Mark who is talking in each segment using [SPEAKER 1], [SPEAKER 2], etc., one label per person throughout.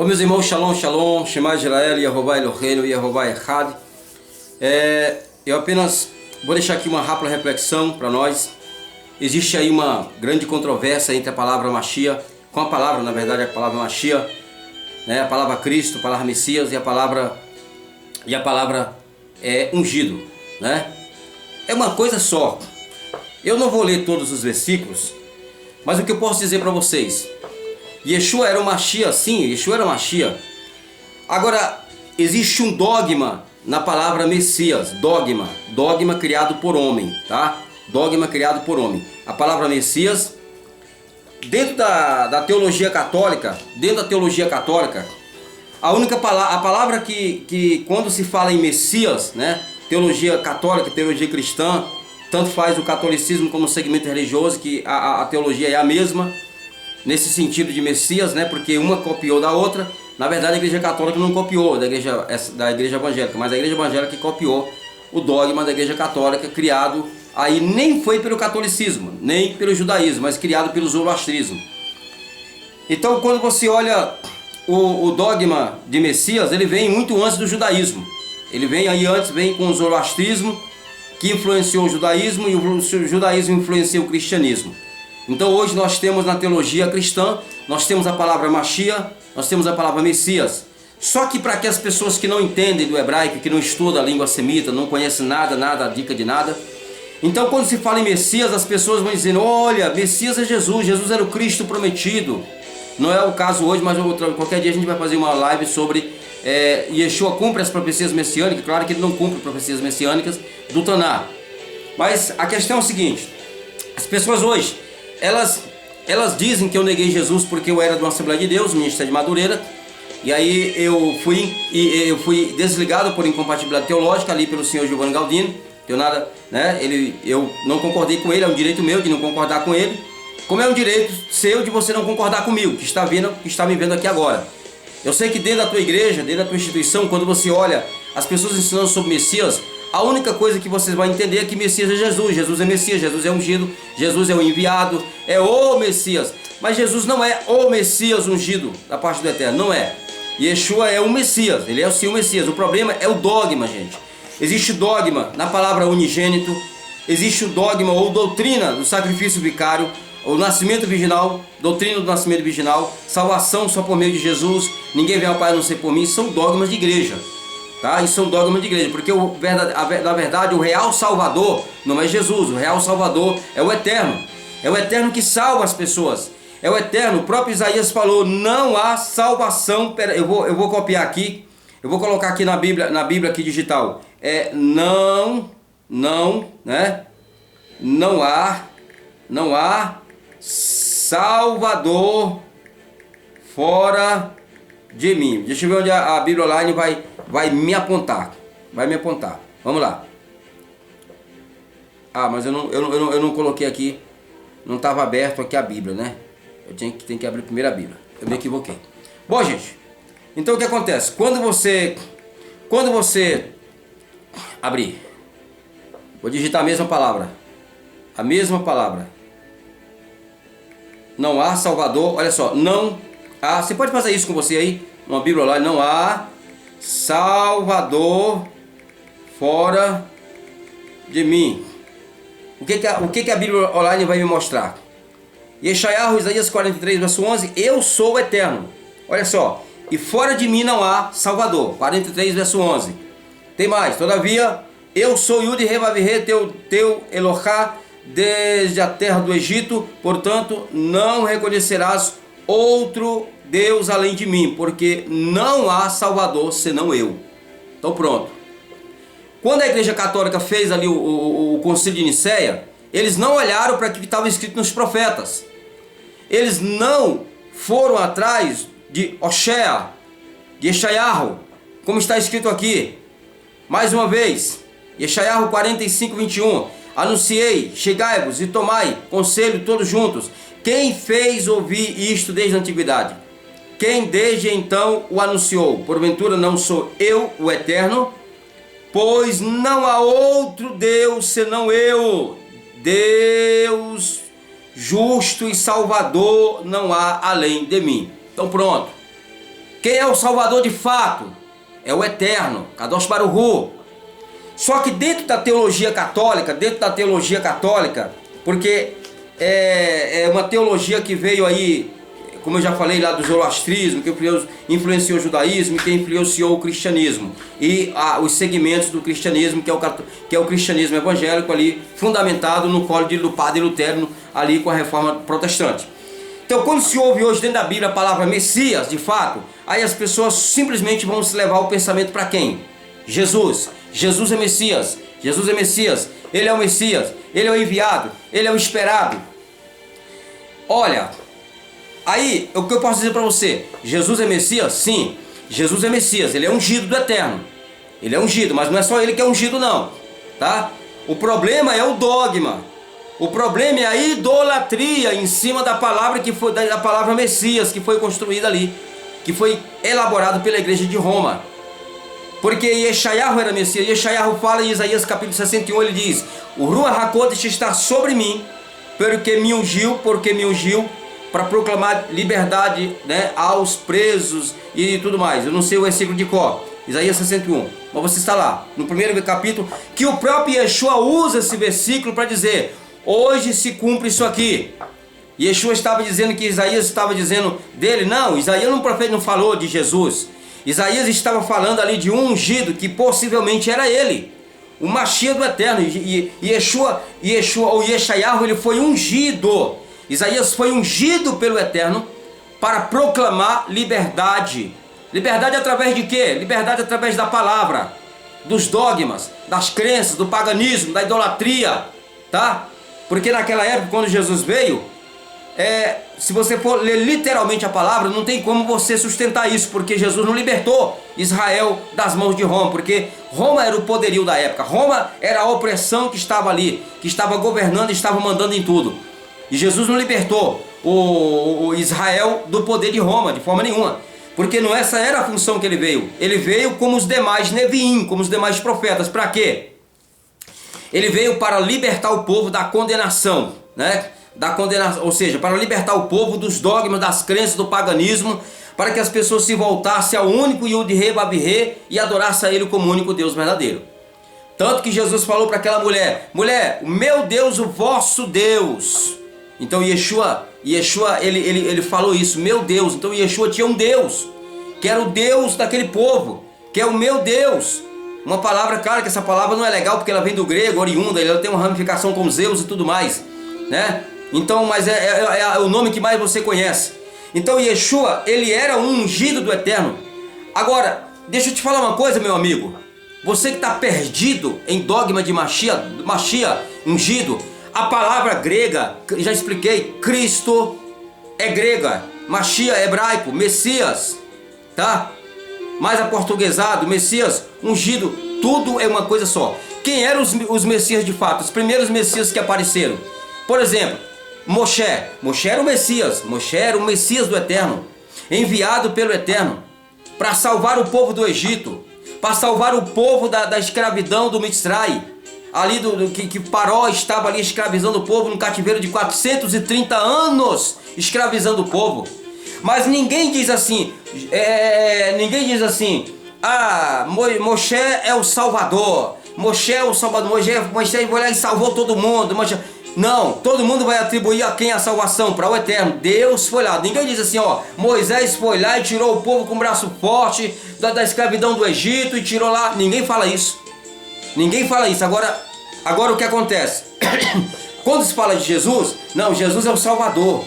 [SPEAKER 1] Ô meus irmãos, Shalom, Shalom, Shema Israel, Yehová Eloheinu, Yehová Echad. Eu apenas vou deixar aqui uma rápida reflexão para nós. Existe aí uma grande controvérsia entre a palavra Mashiach, com a palavra, na verdade, a palavra Mashiach, né? A palavra Cristo, a palavra Messias e a palavra ungido, né? É uma coisa só. Eu não vou ler todos os versículos, mas o que eu posso dizer para vocês? Yeshua era o Mashiach, sim, Yeshua era o Mashiach. Agora, existe um dogma na palavra Messias, dogma criado por homem, tá? Dogma criado por homem. A palavra Messias, dentro da teologia católica, a única palavra, a palavra que quando se fala em Messias, né? Teologia católica, teologia cristã, tanto faz o catolicismo como o segmento religioso, que a teologia é a mesma, nesse sentido de Messias, né? Porque uma copiou da outra. Na verdade, a Igreja Católica não copiou da igreja Evangélica, mas a Igreja Evangélica que copiou o dogma da Igreja Católica, criado aí nem foi pelo catolicismo, nem pelo judaísmo, mas criado pelo zoroastrismo. Então, quando você olha o dogma de Messias, ele vem muito antes do judaísmo. Ele vem aí antes, vem com o zoroastrismo, que influenciou o judaísmo, e o judaísmo influenciou o cristianismo. Então hoje nós temos na teologia cristã, nós temos a palavra Mashiach, nós temos a palavra Messias. Só que para que as pessoas que não entendem do hebraico, que não estudam a língua semita, não conhecem nada, dica de nada. Então quando se fala em Messias, as pessoas vão dizendo, olha, Messias é Jesus, Jesus era o Cristo prometido. Não é o caso hoje, mas qualquer dia a gente vai fazer uma live sobre Yeshua cumpre as profecias messiânicas. Claro que ele não cumpre profecias messiânicas do Taná. Mas a questão é o seguinte, as pessoas hoje, elas dizem que eu neguei Jesus porque eu era de uma Assembleia de Deus, ministério de Madureira, e aí eu fui desligado por incompatibilidade teológica ali pelo senhor Giovanni Galdino. Deu nada, né? Eu não concordei com ele, é um direito meu de não concordar com ele, como é um direito seu de você não concordar comigo, que está me vendo aqui agora. Eu sei que dentro da tua igreja, dentro da tua instituição, quando você olha as pessoas ensinando sobre Messias, a única coisa que vocês vão entender é que Messias é Jesus, Jesus é Messias, Jesus é ungido, Jesus é o enviado, é o Messias. Mas Jesus não é o Messias ungido da parte do Eterno, não é. Yeshua é o Messias, ele é sim o Messias. O problema é o dogma, gente. Existe dogma na palavra unigênito, existe o dogma ou doutrina do sacrifício vicário, o nascimento virginal, doutrina do nascimento virginal, salvação só por meio de Jesus, ninguém vem ao Pai a não ser por mim. São dogmas de igreja. Tá? Isso são dogmas de igreja, porque na verdade o real salvador não é Jesus, o real salvador é o Eterno. É o Eterno que salva as pessoas. É o Eterno. O próprio Isaías falou, não há salvação. Eu vou copiar aqui, eu vou colocar aqui na Bíblia aqui digital. Né? Não há salvador fora de mim. Deixa eu ver onde a Bíblia Online vai me apontar. Vamos lá. Ah, mas eu não coloquei aqui. Não estava aberto aqui a Bíblia, né? Eu tenho que abrir primeiro a Bíblia. Eu me equivoquei. Bom, gente. Então o que acontece? Quando você abrir, vou digitar a mesma palavra. Não há salvador. Olha só. Não há. Você pode fazer isso com você aí? Uma Bíblia lá. Não há salvador fora de mim. O que a Bíblia Online vai me mostrar? Yeshayahu, Isaías 43, verso 11. Eu sou o Eterno. Olha só. E fora de mim não há salvador. 43, verso 11. Tem mais. Todavia, eu sou Yud Revavirê, teu Elohá, desde a terra do Egito. Portanto, não reconhecerás outro Deus além de mim, porque não há salvador senão eu. Então pronto. Quando a Igreja Católica fez ali o Concílio de Nicéia, eles não olharam para o que estava escrito nos profetas. Eles não foram atrás de Oshea, de Yeshayahu, como está escrito aqui. Mais uma vez, Yeshayahu 45, 21. Anunciei, chegai-vos e tomai conselho todos juntos. Quem fez ouvir isto desde a antiguidade? Quem desde então o anunciou? Porventura não sou eu, o Eterno? Pois não há outro Deus senão eu. Deus justo e salvador não há além de mim. Então pronto. Quem é o Salvador de fato? É o Eterno, Kadosh Baruch Hu. Só que dentro da teologia católica, porque é uma teologia que veio aí, como eu já falei lá do zoroastrismo, que influenciou o judaísmo, que influenciou o cristianismo e os segmentos do cristianismo, que é o cristianismo evangélico ali, fundamentado no colo do padre Lutero ali com a reforma protestante. Então, quando se ouve hoje dentro da Bíblia a palavra Messias, de fato, aí as pessoas simplesmente vão se levar o pensamento para quem? Jesus. Jesus é Messias. Jesus é Messias. Ele é o Messias. Ele é o enviado. Ele é o esperado. Olha, aí o que eu posso dizer para você? Jesus é Messias? Sim. Jesus é Messias. Ele é ungido do Eterno. Ele é ungido, mas não é só ele que é ungido não, tá? O problema é o dogma. O problema é a idolatria em cima da palavra da palavra Messias, que foi construída ali, que foi elaborado pela igreja de Roma. Porque Yeshayahu era Messias. Yeshayahu fala em Isaías capítulo 61, ele diz: o Ruach HaKodesh está sobre mim, porque me ungiu para proclamar liberdade, né, aos presos e tudo mais. Eu não sei o versículo de cor, Isaías 61, mas você está lá, no primeiro capítulo, que o próprio Yeshua usa esse versículo para dizer: hoje se cumpre isso aqui. Yeshua estava dizendo que Isaías estava dizendo dele. Não, Isaías não falou de Jesus. Isaías estava falando ali de um ungido que possivelmente era ele, o Mashiach do Eterno. E Yeshua, ou Yeshayahu, ele foi ungido. Isaías foi ungido pelo Eterno para proclamar liberdade. Liberdade através de quê? Liberdade através da palavra, dos dogmas, das crenças, do paganismo, da idolatria, tá? Porque naquela época, quando Jesus veio, se você for ler literalmente a palavra, não tem como você sustentar isso, porque Jesus não libertou Israel das mãos de Roma, porque Roma era o poderio da época. Roma era a opressão que estava ali, que estava governando, estava mandando em tudo. E Jesus não libertou o Israel do poder de Roma, de forma nenhuma, porque não essa era a função que ele veio. Ele veio como os demais Neviim, como os demais profetas. Para quê? Ele veio para libertar o povo da condenação, né? Da condenação, ou seja, para libertar o povo dos dogmas, das crenças, do paganismo, para que as pessoas se voltassem ao único Yud-He Vav-He e adorassem a Ele como único Deus verdadeiro. Tanto que Jesus falou para aquela mulher: mulher, o meu Deus, o vosso Deus. Então Yeshua ele falou isso, meu Deus. Então Yeshua tinha um Deus, que era o Deus daquele povo, que é o meu Deus. Uma palavra, claro que essa palavra não é legal porque ela vem do grego, oriunda, ela tem uma ramificação com Zeus e tudo mais, né? Então, mas é o nome que mais você conhece. Então Yeshua, ele era um ungido do Eterno. Agora, deixa eu te falar uma coisa, meu amigo. Você que está perdido em dogma de Mashiach, ungido, a palavra grega, já expliquei, Cristo é grega, Mashiach é hebraico, Messias, tá? Mais aportuguesado, Messias, ungido, tudo é uma coisa só. Quem eram os Messias de fato? Os primeiros Messias que apareceram? Por exemplo, Moshe era o Messias. Moshe era o Messias do Eterno, enviado pelo Eterno para salvar o povo do Egito, para salvar o povo da escravidão do Mitzray, ali que Paró estava ali escravizando o povo no cativeiro de 430 anos, escravizando o povo. Mas ninguém diz assim, ah, Moshe é o Salvador, Moshe é o Salvador, Moshe foi lá e salvou todo mundo. Não, todo mundo vai atribuir a quem a salvação? Para o Eterno. Deus foi lá. Ninguém diz assim, ó, Moisés foi lá e tirou o povo com o braço forte da escravidão do Egito e tirou lá. Ninguém fala isso. Ninguém fala isso. Agora o que acontece? Quando se fala de Jesus, não, Jesus é o Salvador.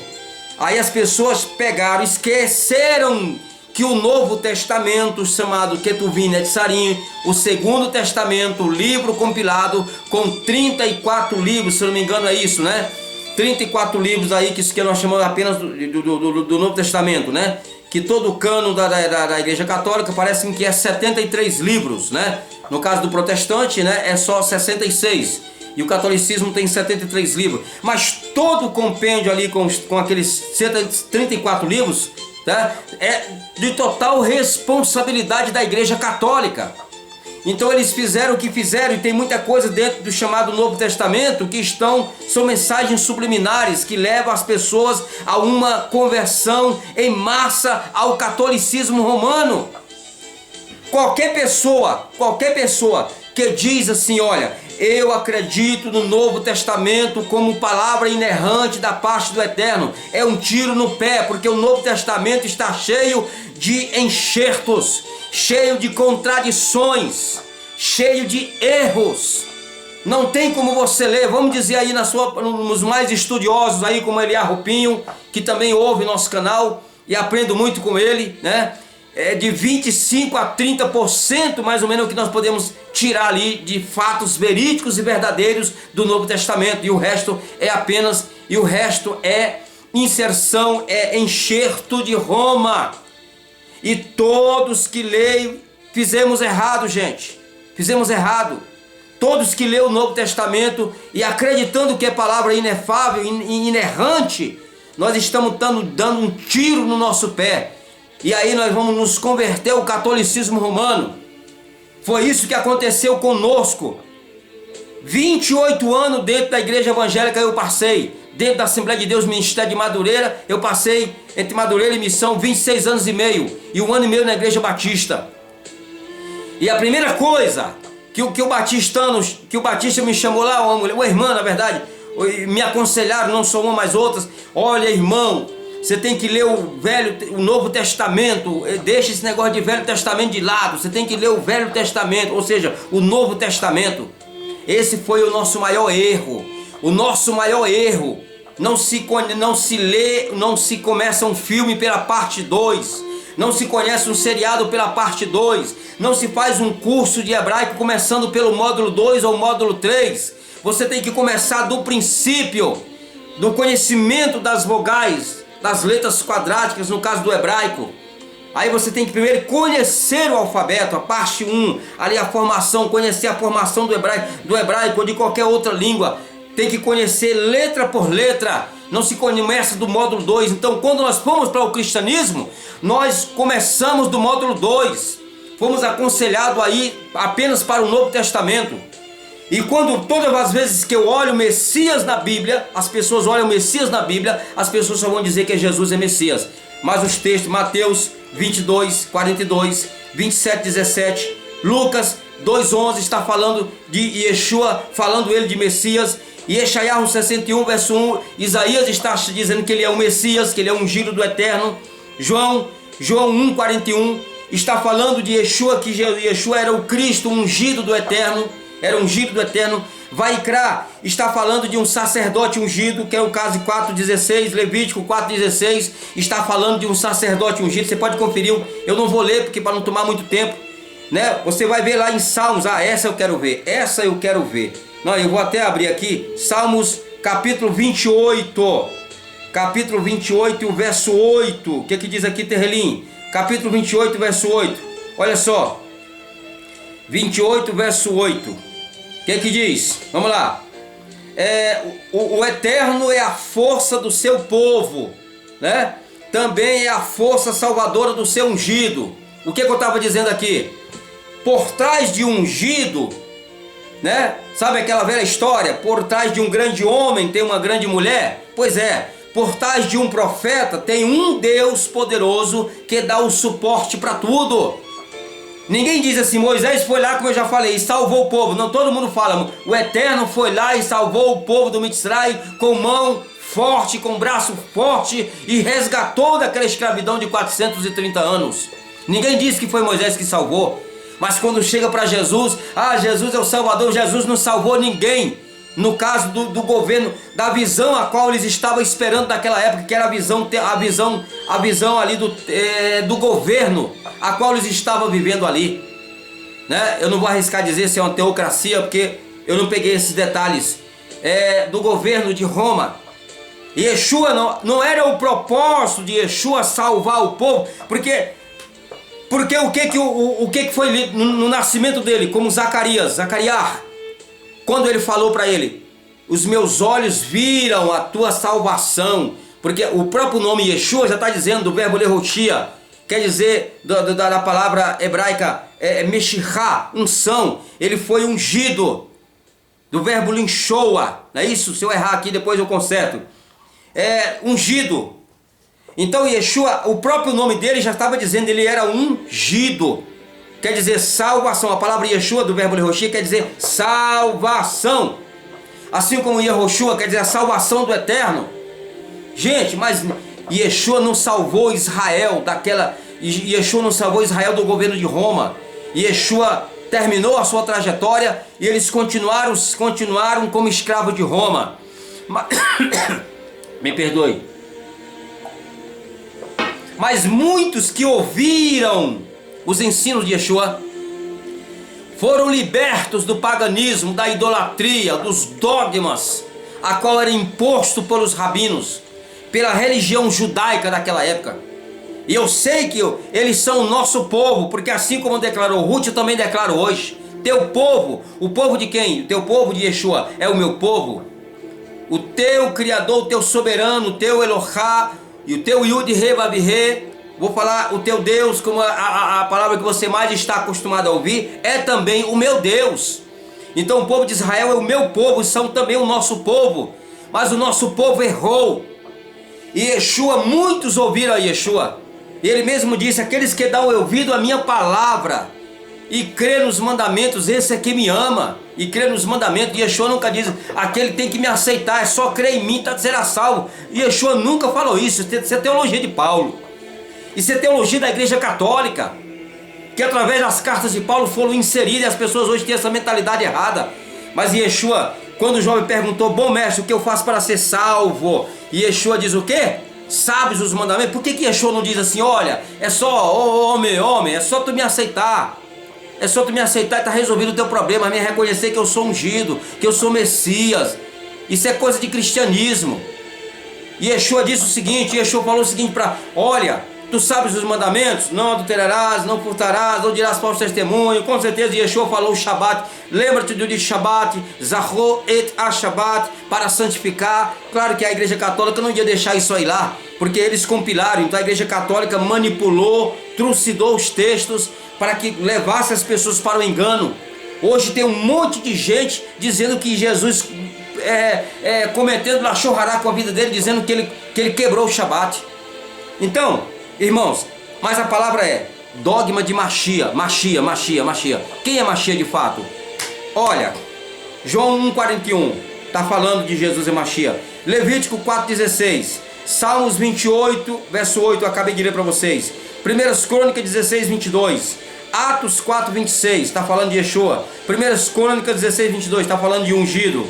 [SPEAKER 1] Aí as pessoas pegaram, esqueceram que o Novo Testamento, chamado Ketuvim Netzarim, o Segundo Testamento, livro compilado com 34 livros, se eu não me engano é isso, né? 34 livros aí que nós chamamos apenas do Novo Testamento, né? Que todo o cânon da Igreja Católica parece que é 73 livros, né? No caso do protestante, né, é só 66. E o catolicismo tem 73 livros. Mas todo o compêndio ali com aqueles 134 livros, tá, é de total responsabilidade da Igreja Católica. Então eles fizeram o que fizeram, e tem muita coisa dentro do chamado Novo Testamento que são mensagens subliminares que levam as pessoas a uma conversão em massa ao catolicismo romano. Qualquer pessoa que diz assim, olha, eu acredito no Novo Testamento como palavra inerrante da parte do Eterno, é um tiro no pé, porque o Novo Testamento está cheio de enxertos, cheio de contradições, cheio de erros. Não tem como você ler, vamos dizer aí nos mais estudiosos aí, como Eliá Rupinho, que também ouve nosso canal e aprendo muito com ele, né? De 25 a 30% mais ou menos o que nós podemos tirar ali de fatos verídicos e verdadeiros do Novo Testamento, e o resto é inserção, é enxerto de Roma. E todos que leem fizemos errado, gente. Fizemos errado. Todos que leem o Novo Testamento e acreditando que é palavra inefável, inerrante, nós estamos dando um tiro no nosso pé. E aí nós vamos nos converter ao catolicismo romano. Foi isso que aconteceu conosco. 28 anos dentro da igreja evangélica eu passei. Dentro da Assembleia de Deus, Ministério de Madureira, eu passei entre Madureira e Missão 26 anos e meio. E 1 ano e meio na igreja batista. E a primeira coisa que o batista me chamou lá, uma irmã na verdade, me aconselharam, não só uma mas outras. Olha, irmão, você tem que ler o Novo Testamento, deixa esse negócio de Velho Testamento de lado, você tem que ler o Velho Testamento, ou seja, o Novo Testamento. Esse foi o nosso maior erro. O nosso maior erro. Não se lê, não se começa um filme pela parte 2. Não se conhece um seriado pela parte 2. Não se faz um curso de hebraico começando pelo módulo 2 ou módulo 3. Você tem que começar do princípio, do conhecimento das vogais, das letras quadráticas, no caso do hebraico. Aí você tem que primeiro conhecer o alfabeto, a parte 1, ali a formação, conhecer a formação do hebraico ou de qualquer outra língua. Tem que conhecer letra por letra, não se começa do módulo 2. Então quando nós fomos para o cristianismo, nós começamos do módulo 2. Fomos aconselhados aí apenas para o Novo Testamento. E quando todas as vezes que eu olho o Messias na Bíblia, as pessoas olham o Messias na Bíblia, as pessoas só vão dizer que Jesus é Messias. Mas os textos, Mateus 22, 42, 27, 17, Lucas 2:11 está falando de Yeshua, falando ele de Messias. E Eshaiahu 61, verso 1, Isaías está dizendo que ele é o Messias, que ele é o ungido do Eterno. João 1:41 está falando de Yeshua, que Yeshua era o Cristo, o ungido do Eterno, era ungido do Eterno. Vaikra está falando de um sacerdote ungido, que é o caso 4:16, Levítico 4:16 está falando de um sacerdote ungido. Você pode conferir, eu não vou ler porque para não tomar muito tempo, né? Você vai ver lá em Salmos, essa eu quero ver, essa eu quero ver. Não, eu vou até abrir aqui, Salmos capítulo 28, capítulo 28 e o verso 8, o que diz aqui, Terrelim? Capítulo 28, verso 8, olha só, 28, verso 8, o que diz? Vamos lá. O Eterno é a força do seu povo, né? Também é a força salvadora do seu ungido. O que eu estava dizendo aqui? Por trás de ungido, né? Sabe aquela velha história? Por trás de um grande homem tem uma grande mulher? Pois é, por trás de um profeta tem um Deus poderoso que dá o suporte para tudo. Ninguém diz assim, Moisés foi lá, como eu já falei, e salvou o povo. Não, todo mundo fala, o Eterno foi lá e salvou o povo do Mitzray com mão forte, com braço forte, e resgatou daquela escravidão de 430 anos. Ninguém diz que foi Moisés que salvou. Mas quando chega para Jesus, Jesus é o Salvador, Jesus não salvou ninguém. No caso do governo, da visão a qual eles estavam esperando naquela época, que era a visão ali do governo, a qual eles estavam vivendo ali, né? Eu não vou arriscar dizer se é uma teocracia, porque eu não peguei esses detalhes, do governo de Roma. Yeshua não era o propósito de Yeshua salvar o povo, porque o que foi lido no nascimento dele, como Zacarias, quando ele falou para ele, os meus olhos viram a tua salvação, porque o próprio nome Yeshua já está dizendo do verbo lerotia, quer dizer, da palavra hebraica Meshihá, unção. Ele foi ungido, do verbo linchoa, não é isso? Se eu errar aqui, depois eu conserto. Ungido. Então Yeshua, o próprio nome dele já estava dizendo, ele era ungido. Quer dizer salvação. A palavra Yeshua do verbo Yehoshua quer dizer salvação. Assim como Yehoshua quer dizer a salvação do eterno. Gente, mas Yeshua não salvou Israel daquela... Yeshua não salvou Israel do governo de Roma. Yeshua terminou a sua trajetória e eles continuaram como escravos de Roma. Me perdoe. Mas muitos que ouviram os ensinos de Yeshua foram libertos do paganismo, da idolatria, dos dogmas, a qual era imposto pelos rabinos, pela religião judaica daquela época. E eu sei que eles são o nosso povo, porque assim como declarou Ruth, eu também declaro hoje. Teu povo, o povo de quem? O teu povo de Yeshua é o meu povo. O teu Criador, o teu soberano, o teu Elohá e o teu Yud Re Vav Re. Vou falar o teu Deus, como a palavra que você mais está acostumado a ouvir, é também o meu Deus. Então o povo de Israel é o meu povo, são também o nosso povo. Mas o nosso povo errou. E Yeshua, muitos ouviram a Yeshua. Ele mesmo disse, aqueles que dão ouvido à minha palavra e crê nos mandamentos, esse é que me ama. E crê nos mandamentos. Yeshua nunca diz, aquele tem que me aceitar, é só crer em mim, será salvo. Yeshua nunca falou isso. Isso é teologia de Paulo. Isso é teologia da Igreja Católica, que através das cartas de Paulo foram inseridas, e as pessoas hoje têm essa mentalidade errada. Mas Yeshua, quando o jovem perguntou, bom mestre, o que eu faço para ser salvo? E Yeshua diz o quê? Sabes os mandamentos? Por que Yeshua não diz assim, olha, é só, homem, é só tu me aceitar. É só tu me aceitar e está resolvido o teu problema, me reconhecer que eu sou ungido, que eu sou Messias. Isso é coisa de cristianismo. E Yeshua disse o seguinte, Yeshua falou o seguinte olha, tu sabes os mandamentos? Não adulterarás, não furtarás, não dirás falso testemunho. Com certeza Yeshua falou o Shabat. Lembra-te do dia de Shabat, Zahor et ha-Shabat, para santificar. Claro que a Igreja Católica não ia deixar isso aí lá, porque eles compilaram. Então a Igreja Católica manipulou, trucidou os textos para que levasse as pessoas para o engano. Hoje tem um monte de gente dizendo que Jesus cometendo lachorrará com a vida dele, dizendo que ele quebrou o Shabat. Então, irmãos, mas a palavra é dogma de Mashiach. Quem é Mashiach de fato? Olha, João 1,41 está falando de Jesus e Mashiach. Levítico 4,16, Salmos 28, verso 8, eu acabei de ler para vocês. 1 Crônicas 16, 22, Atos 4, 26, está falando de Yeshua. 1 Crônicas 16, 22, está falando de ungido.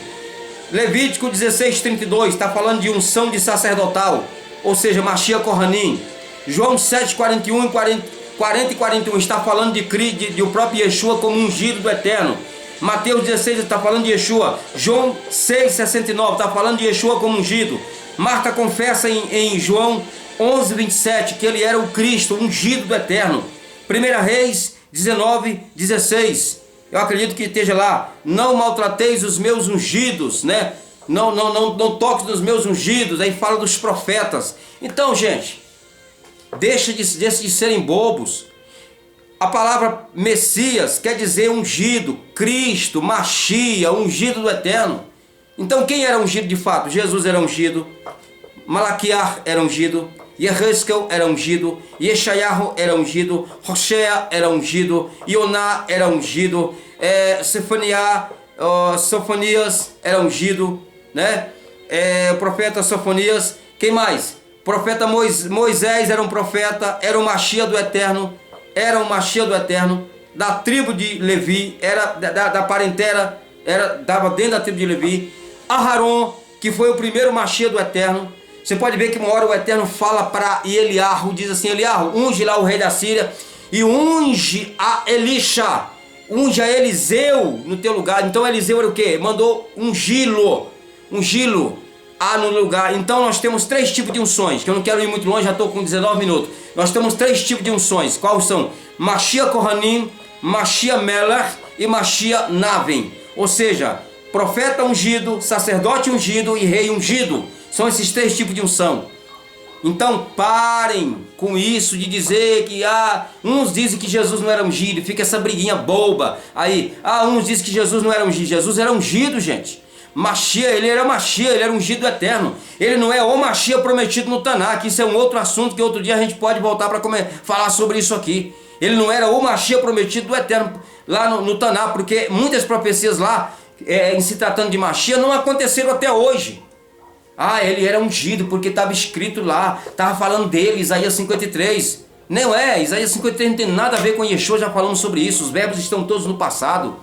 [SPEAKER 1] Levítico 16, 32, está falando de unção de sacerdotal, ou seja, Mashiach Kohanim. João 7, 41 e 40 e 41 está falando de o próprio Yeshua como ungido do Eterno. Mateus 16 está falando de Yeshua. João 6, 69 está falando de Yeshua como ungido. Marta confessa em João 11, 27 que ele era o Cristo, ungido do Eterno. 1 Reis 19, 16. Eu acredito que esteja lá. Não maltrateis os meus ungidos, né? Não toques nos meus ungidos. Aí fala dos profetas. Então, gente, deixe de serem bobos. A palavra Messias quer dizer ungido, Cristo, Mashiach, ungido do Eterno. Então quem era ungido de fato? Jesus era ungido, Malaquias era ungido, Yehezkel era ungido, Yeshayahu era ungido, Hosea era ungido, Ioná era ungido, Sofonias era ungido, né? O profeta Sofonias, quem mais? O profeta Moisés era um profeta, era o Mashiach do Eterno, da tribo de Levi, era da parentela, dava dentro da tribo de Levi. Aharon, que foi o primeiro Mashiach do Eterno. Você pode ver que uma hora o Eterno fala para Eliarro, diz assim, Eliarro, unge lá o rei da Síria e unge a Elisha, unge a Eliseu no teu lugar. Então Eliseu era o que? Mandou ungí-lo no lugar. Então nós temos três tipos de unções, que eu não quero ir muito longe, já estou com 19 minutos. Nós temos três tipos de unções. Quais são? Mashiach Kohanim, Mashiach Melech e Mashiach Navim. Ou seja, profeta ungido, sacerdote ungido e rei ungido. São esses três tipos de unção. Então parem com isso de dizer que uns dizem que Jesus não era ungido, fica essa briguinha boba. Aí, uns dizem que Jesus não era ungido. Jesus era ungido, gente. Machia, ele era Machia, ele era ungido eterno. Ele não é o Machia prometido no Tanakh. Isso é um outro assunto que outro dia a gente pode voltar para falar sobre isso aqui. Ele não era o Machia prometido do eterno lá no Tanakh, porque muitas profecias lá, em se tratando de Machia, não aconteceram até hoje. Ele era ungido porque estava escrito lá, estava falando dele, Isaías 53. Não é, Isaías 53 não tem nada a ver com Yeshua, já falamos sobre isso, os verbos estão todos no passado.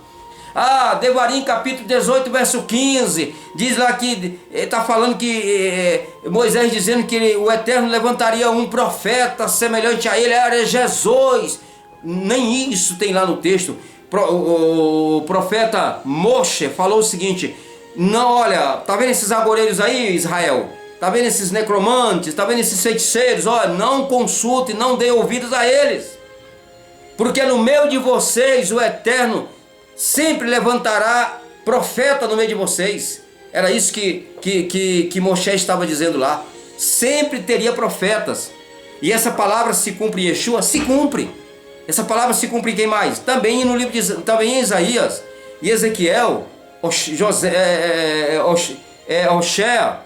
[SPEAKER 1] Devarim capítulo 18, verso 15, diz lá que está falando que Moisés dizendo que o Eterno levantaria um profeta semelhante a ele, era Jesus. Nem isso tem lá no texto. O profeta Moshe falou o seguinte: não, olha, tá vendo esses agoreiros aí, Israel? Tá vendo esses necromantes? Tá vendo esses feiticeiros? Olha, não consulte, não dê ouvidos a eles. Porque no meio de vocês, o Eterno sempre levantará profeta no meio de vocês. Era isso que Moshe estava dizendo lá. Sempre teria profetas. E essa palavra se cumpre em Yeshua? Se cumpre. Essa palavra se cumpre em quem mais? Também no livro de também em Isaías e Ezequiel. Oshea,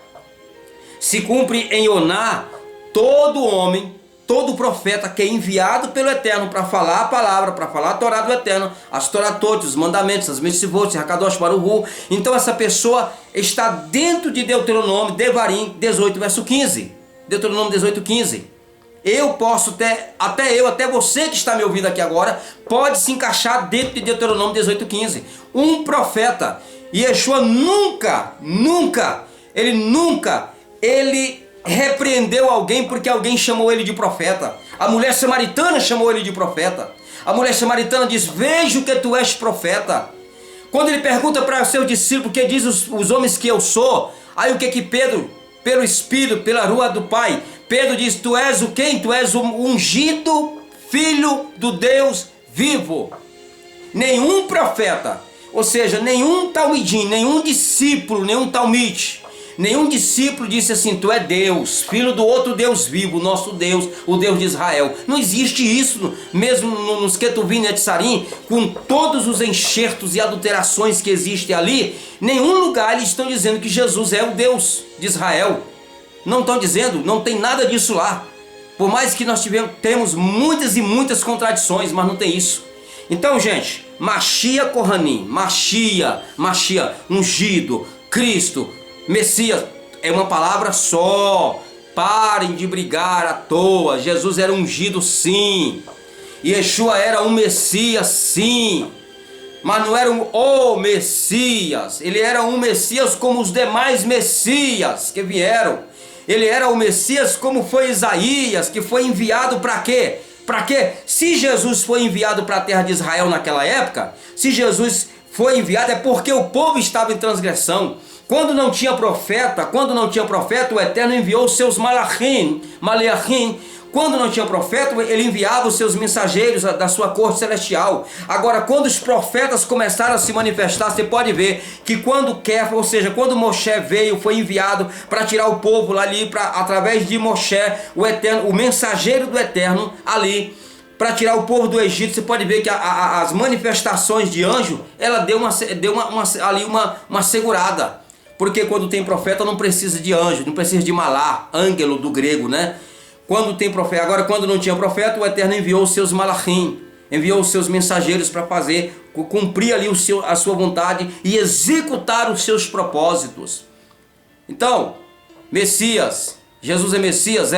[SPEAKER 1] se cumpre em Oná. Todo homem, todo profeta que é enviado pelo Eterno para falar a palavra, para falar a Torá do Eterno, as Toratot, os mandamentos, as Mitzvot, Hakadosh Baruch Hu. Então essa pessoa está dentro de Deuteronômio, Devarim 18, verso 15. Deuteronômio 18, 15. Eu posso até você que está me ouvindo aqui agora, pode se encaixar dentro de Deuteronômio 18, 15. Um profeta. E Yeshua ele repreendeu alguém porque alguém chamou ele de profeta. A mulher samaritana chamou ele de profeta. A mulher samaritana diz: vejo que tu és profeta. Quando ele pergunta para o seu discípulo: que diz os homens que eu sou? Aí o que Pedro, pelo Espírito, pela rua do Pai, Pedro diz: tu és o quem? Tu és o ungido filho do Deus vivo. Nenhum profeta, ou seja, nenhum talmidim, nenhum discípulo, nenhum talmite, nenhum discípulo disse assim: tu é Deus, filho do outro Deus vivo, nosso Deus, o Deus de Israel. Não existe isso, mesmo nos Ketuvim e Netzarim, com todos os enxertos e adulterações que existem ali, nenhum lugar eles estão dizendo que Jesus é o Deus de Israel. Não estão dizendo, não tem nada disso lá. Por mais que nós temos muitas e muitas contradições, mas não tem isso. Então, gente, Machia Kohanim, Machia, ungido, Cristo, Messias, é uma palavra só. Parem de brigar à toa. Jesus era ungido, sim. Yeshua era um Messias, sim. Mas não era o Messias. Ele era um Messias como os demais Messias que vieram. Ele era o Messias como foi Isaías, que foi enviado para quê? Para quê? Se Jesus foi enviado para a terra de Israel naquela época, se Jesus foi enviado é porque o povo estava em transgressão. Quando não tinha profeta, o Eterno enviou os seus Maleachim. Quando não tinha profeta, ele enviava os seus mensageiros da sua corte celestial. Agora, quando os profetas começaram a se manifestar, você pode ver que quando Kefa, ou seja, quando Moshe veio, foi enviado para tirar o povo lá ali, através de Moshe, o Eterno, o mensageiro do Eterno ali, para tirar o povo do Egito. Você pode ver que as manifestações de anjo, ela deu uma segurada. Porque quando tem profeta não precisa de anjo, não precisa de malá, ângelo do grego, né? Quando tem profeta, agora quando não tinha profeta, o Eterno enviou os seus malachim, enviou os seus mensageiros para cumprir ali a sua vontade e executar os seus propósitos. Então, Messias, Jesus é Messias?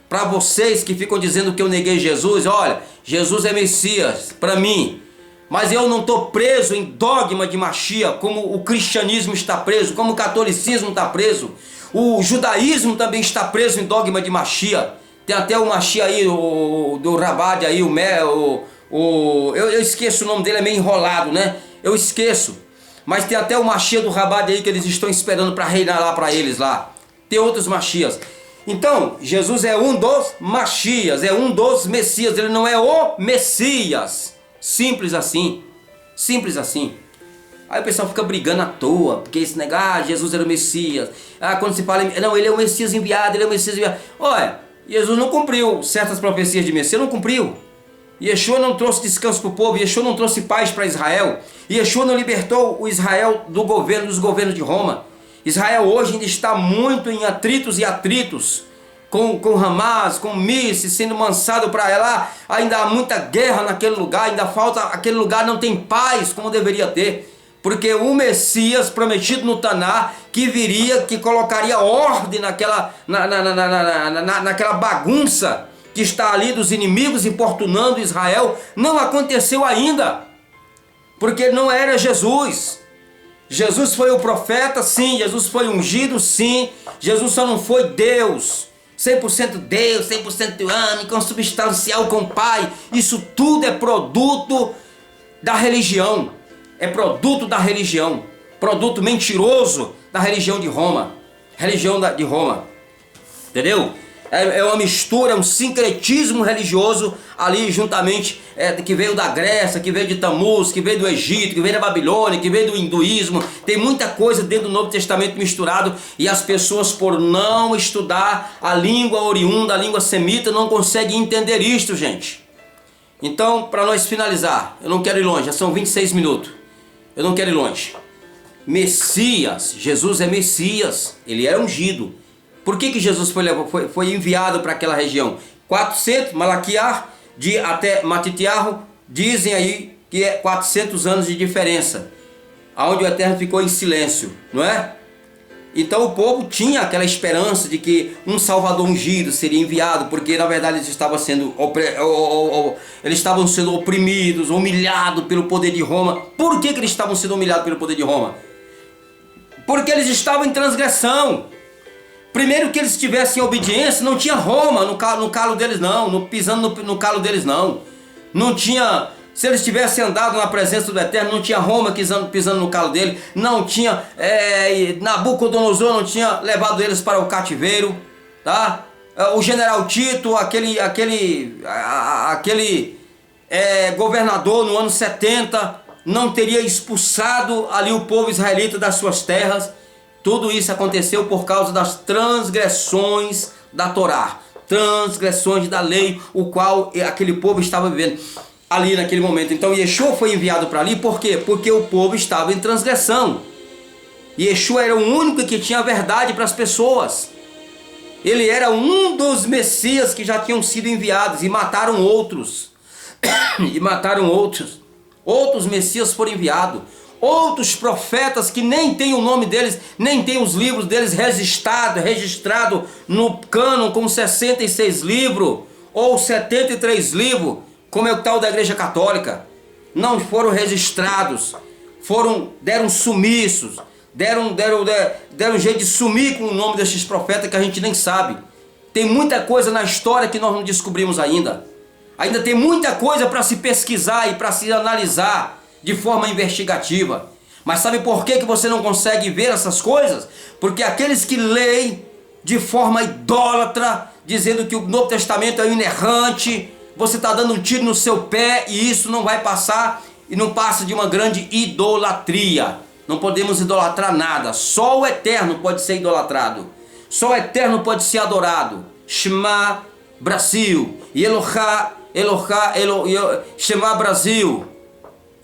[SPEAKER 1] Para vocês que ficam dizendo que eu neguei Jesus, olha, Jesus é Messias para mim. Mas eu não estou preso em dogma de Machia, como o cristianismo está preso, como o catolicismo está preso. O judaísmo também está preso em dogma de Machia. Tem até o Machia aí, do Rabad aí, eu esqueço o nome dele, é meio enrolado, né? Eu esqueço. Mas tem até o Machia do Rabad aí que eles estão esperando para reinar lá para eles lá. Tem outros Machias. Então, Jesus é um dos Machias, é um dos Messias, ele não é o Messias. Simples assim. Simples assim. Aí o pessoal fica brigando à toa, porque esse negócio, Jesus era o Messias. Quando se fala, não, ele é o Messias enviado, ele é o Messias enviado. Olha, Jesus não cumpriu certas profecias de Messias, não cumpriu. Yeshua não trouxe descanso para o povo, Yeshua não trouxe paz para Israel. Yeshua não libertou o Israel dos governos de Roma. Israel hoje ainda está muito em atritos e atritos com Hamas, com mísseis sendo lançado para lá. Ainda há muita guerra naquele lugar, ainda falta, aquele lugar não tem paz como deveria ter. Porque o Messias prometido no Taná, que viria, que colocaria ordem naquela bagunça que está ali dos inimigos importunando Israel, não aconteceu ainda. Porque não era Jesus. Jesus foi o profeta, sim. Jesus foi ungido, sim. Jesus só não foi Deus. 100% Deus, 100% homem, consubstancial com o Pai. Isso tudo é produto da religião. É produto da religião. Produto mentiroso da religião de Roma. Religião de Roma. Entendeu? É uma mistura, é um sincretismo religioso ali juntamente, que veio da Grécia, que veio de Tamuz, que veio do Egito, que veio da Babilônia, que veio do hinduísmo. Tem muita coisa dentro do Novo Testamento misturado, e as pessoas, por não estudar a língua oriunda, a língua semita, não conseguem entender isto, gente. Então, para nós finalizar, eu não quero ir longe, já são 26 minutos. Eu não quero ir longe. Messias, Jesus é Messias, ele é ungido. Por que Jesus foi enviado para aquela região? 400, Malaquiar até Matitiarro, dizem aí que é 400 anos de diferença, onde o Eterno ficou em silêncio, não é? Então o povo tinha aquela esperança de que um Salvador ungido seria enviado, porque na verdade eles estavam sendo oprimidos, humilhados pelo poder de Roma. Por que eles estavam sendo humilhados pelo poder de Roma? Porque eles estavam em transgressão. Primeiro que eles tivessem obediência, não tinha Roma no calo deles não, pisando no calo deles não. Não tinha, se eles tivessem andado na presença do Eterno, não tinha Roma pisando no calo dele, não tinha, Nabucodonosor não tinha levado eles para o cativeiro, tá? O general Tito, aquele governador no ano 70, não teria expulsado ali o povo israelita das suas terras. Tudo isso aconteceu por causa das transgressões da Torá, transgressões da lei, o qual aquele povo estava vivendo ali naquele momento. Então Yeshua foi enviado para ali, por quê? Porque o povo estava em transgressão. Yeshua era o único que tinha a verdade para as pessoas. Ele era um dos Messias que já tinham sido enviados e mataram outros. Outros Messias foram enviados. Outros profetas que nem tem o nome deles, nem tem os livros deles registrado no cânon com 66 livros ou 73 livros, como é o tal da Igreja Católica, não foram registrados, deram sumiços, deram jeito de sumir com o nome desses profetas que a gente nem sabe. Tem muita coisa na história que nós não descobrimos ainda. Ainda tem muita coisa para se pesquisar e para se analisar de forma investigativa. Mas sabe por que você não consegue ver essas coisas? Porque aqueles que leem de forma idólatra, dizendo que o Novo Testamento é inerrante, você está dando um tiro no seu pé, e isso não vai passar, e não passa de uma grande idolatria. Não podemos idolatrar nada, só o Eterno pode ser idolatrado, só o Eterno pode ser adorado. Shema Brasil, Elohá, Shema Brasil,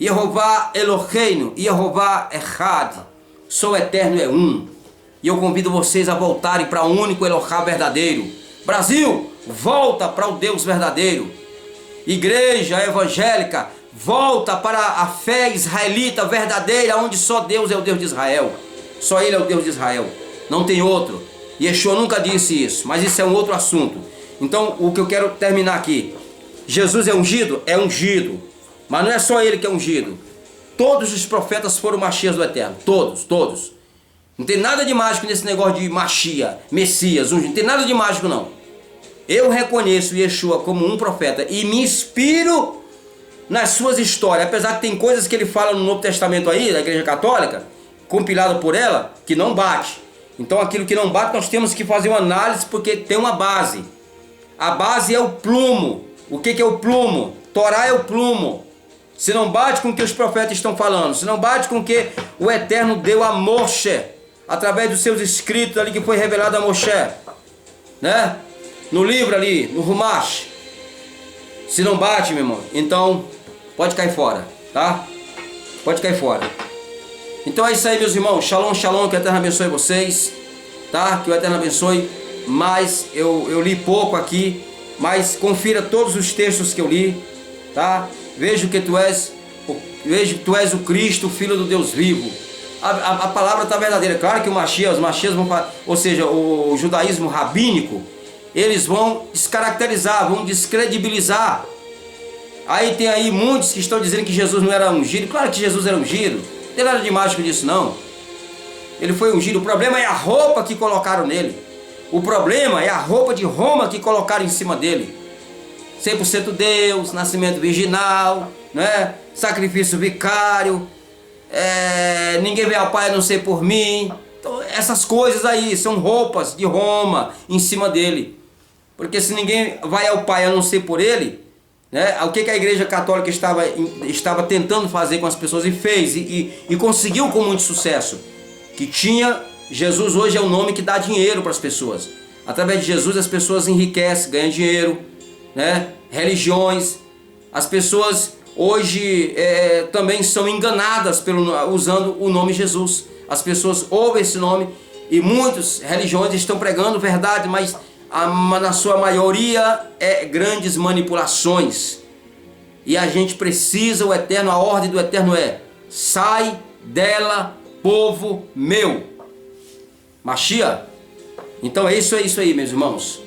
[SPEAKER 1] Yehová Eloheinu, Yehová Echad. Só o Eterno é um. E eu convido vocês a voltarem para o único Elohá verdadeiro. Brasil, volta para o Deus verdadeiro. Igreja evangélica, volta para a fé israelita verdadeira, onde só Deus é o Deus de Israel. Só Ele é o Deus de Israel, não tem outro. Yeshua nunca disse isso, mas isso é um outro assunto. Então o que eu quero terminar aqui: Jesus é ungido? É ungido. Mas não é só ele que é ungido. Todos os profetas foram Mashias do Eterno. Todos. Não tem nada de mágico nesse negócio de Machia, Messias, ungido. Não tem nada de mágico não. Eu reconheço Yeshua como um profeta e me inspiro nas suas histórias. Apesar que tem coisas que ele fala no Novo Testamento aí, da Igreja Católica, compilado por ela, que não bate. Então aquilo que não bate nós temos que fazer uma análise, porque tem uma base. A base é o plumo. O que é o plumo? Torá é o plumo. se não bate com o que os profetas estão falando, se não bate com o que o Eterno deu a Moshe, através dos seus escritos ali que foi revelado a Moshe, né? No livro ali, no Rumash. Se não bate, meu irmão, então pode cair fora, tá? Pode cair fora. Então é isso aí, meus irmãos. Shalom, shalom, que o Eterno abençoe vocês, tá? Que o Eterno abençoe. Mas eu li pouco aqui, mas confira todos os textos que eu li, tá? Veja que tu és o Cristo, o Filho do Deus vivo. A palavra está verdadeira. Claro que os Mashiach vão falar, ou seja, o judaísmo rabínico, eles vão descaracterizar, vão descredibilizar. Aí tem aí muitos que estão dizendo que Jesus não era ungido. Claro que Jesus era ungido, não tem nada de mágico disso não. Ele foi ungido, o problema é a roupa que colocaram nele. O problema é a roupa de Roma que colocaram em cima dele. 100% Deus, nascimento virginal, né? Sacrifício vicário, ninguém vê ao Pai a não ser por mim. Então, essas coisas aí são roupas de Roma em cima dele. Porque se ninguém vai ao Pai a não ser por ele, né? O que a Igreja Católica estava tentando fazer com as pessoas e fez, e conseguiu com muito sucesso. Que Jesus hoje é o nome que dá dinheiro para as pessoas. Através de Jesus as pessoas enriquecem, ganham dinheiro, né? Religiões. As pessoas hoje também são enganadas usando o nome Jesus. As pessoas ouvem esse nome e muitas religiões estão pregando verdade, mas na sua maioria grandes manipulações. E a gente precisa, o Eterno, a ordem do Eterno sai dela, povo meu. Mashiach. Então é isso aí, meus irmãos.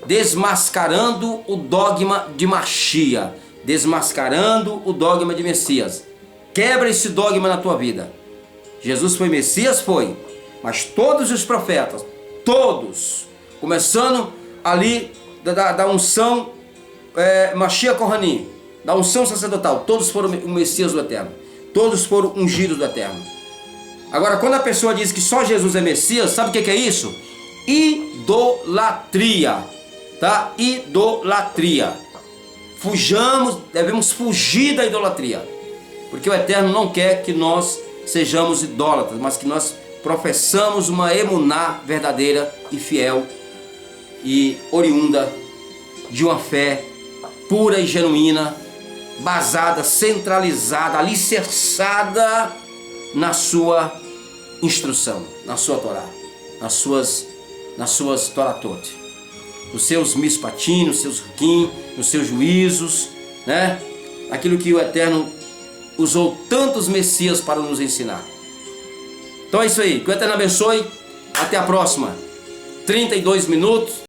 [SPEAKER 1] Desmascarando o dogma de Mashiach. Desmascarando o dogma de Messias. Quebra esse dogma na tua vida. Jesus foi Messias? Foi. Mas todos os profetas, todos, começando ali da unção Mashiach Kohanim, da unção sacerdotal, todos foram o Messias do Eterno. Todos foram ungidos do Eterno. Agora, quando a pessoa diz que só Jesus é Messias, sabe o que é isso? Idolatria, tá? Idolatria. Devemos fugir da idolatria, porque o Eterno não quer que nós sejamos idólatras, mas que nós professamos uma emuná verdadeira e fiel e oriunda de uma fé pura e genuína, basada, centralizada, alicerçada na sua instrução, na sua Torá, nas suas Toratot, nos seus mispatim, nos seus ruquim, nos seus juízos, né? Aquilo que o Eterno usou tantos Messias para nos ensinar. Então é isso aí, que o Eterno abençoe, até a próxima. 32 minutos.